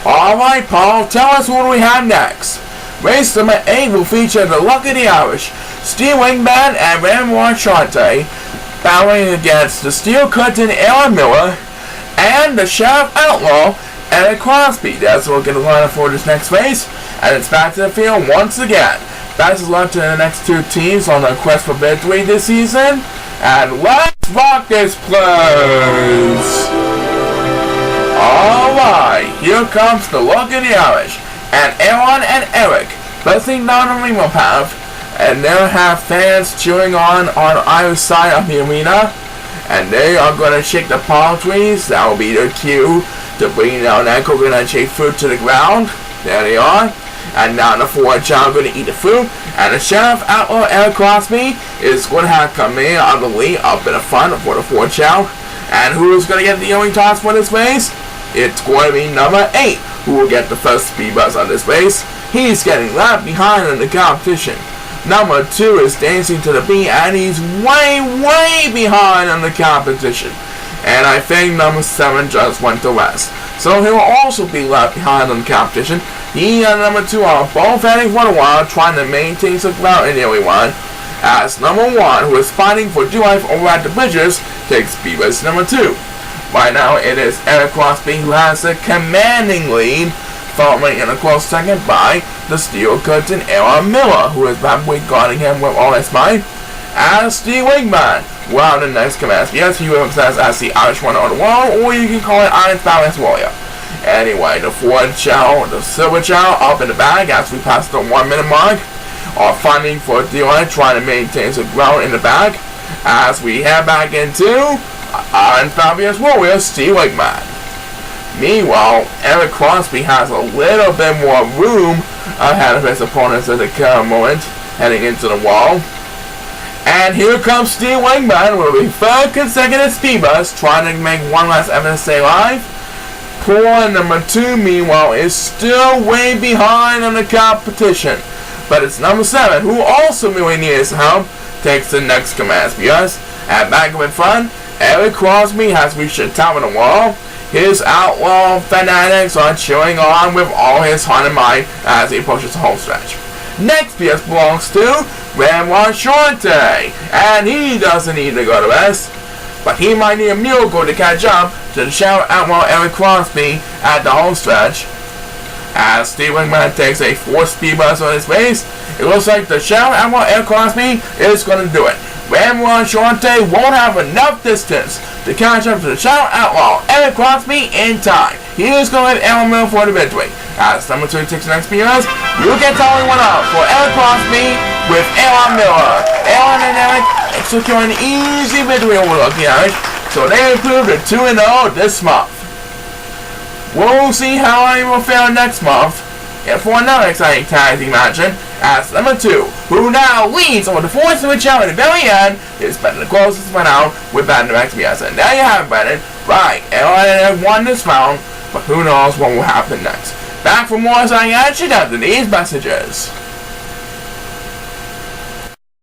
Alright, Paul, tell us what we have next. Race number 8 will feature the Luck of the Irish, Steel Wingman and Ramon Shante, battling against the Steel Curtain Aaron Miller, and the Sheriff Outlaw, Eric Crosby. That's what we're going to line up for this next race, and it's back to the field once again. Best of luck to the next two teams on the quest for victory this season, and let's rock this place! Alright, here comes the Luck of the Irish, and Aaron and Eric, racing down the rainbow path, and they'll have fans cheering on either side of the arena, and they are going to shake the palm trees. That will be their cue to bring down that coconut shaped fruit to the ground. There they are. And now the four Chao are going to eat the fruit, and the Sheriff Outlaw Eric Crosby is going to have come in, I believe, up in the front for the four Chao. And who is going to get the yelling toss for this race? It's going to be number 8, who will get the first speed buzz on this race. He's getting left behind in the competition. Number 2 is dancing to the beat, and he's way behind in the competition. And I think number 7 just went to rest, so he'll also be left behind in the competition. He and number 2 are both heading for the wall, trying to maintain some ground in the early one, as number 1, who is fighting for dear life over at the bridges, takes speed race number 2. Right now it is Eric Crosby who has a commanding lead, followed in a close second by the Steel Curtain Aaron Miller, who is probably guarding him with all his might, as Steel Wingman. Well, the next command, yes, he represents as the Irish Wonder of the World, or you can call it Iron Balance Warrior. Anyway, the four Chao, the Silver Chao, up in the bag as we pass the 1 minute mark, are fighting for dear life, trying to maintain some ground in the bag, as we head back into Iron Fabulous Warrior, Steel Wingman. Meanwhile, Eric Crosby has a little bit more room ahead of his opponents at the current moment, heading into the wall. And here comes Steel Wingman with a third consecutive speed buzz, trying to make one last effort to stay alive. Poor number 2, meanwhile, is still way behind in the competition. But it's number 7, who also really needs help, takes the next command speed. And back up in front, Eric Crosby has reached the top of the wall. His outlaw fanatics are cheering on with all his heart and mind as he approaches the home stretch. Next PS belongs to Ramon Shante, and he doesn't need to go to rest, but he might need a miracle to catch up to the Sheriff Outlaw Eric Crosby at the home stretch. As Steel Wingman takes a 4th speed buzz on his race, it looks like the Sheriff Outlaw Eric Crosby is going to do it. Ramon Shante won't have enough distance to catch up to the Chao Outlaw Eric Crosby in time. He is going to leave Aaron Miller for the victory. As number 2 takes the next speeders, you get totally one out for Eric Crosby with Aaron Miller. Aaron and Eric securing an easy victory over Lucky Irish, so they improved to 2-0 this month. We'll see how they will fare next month for another exciting tag team action, as number 2, who now leads over the 4th switch out at the very end, is better the closest one out with that next BS. And there you have it, Brennan. Right, Aaron won this round, but who knows what will happen next. Back for more exciting action after these messages.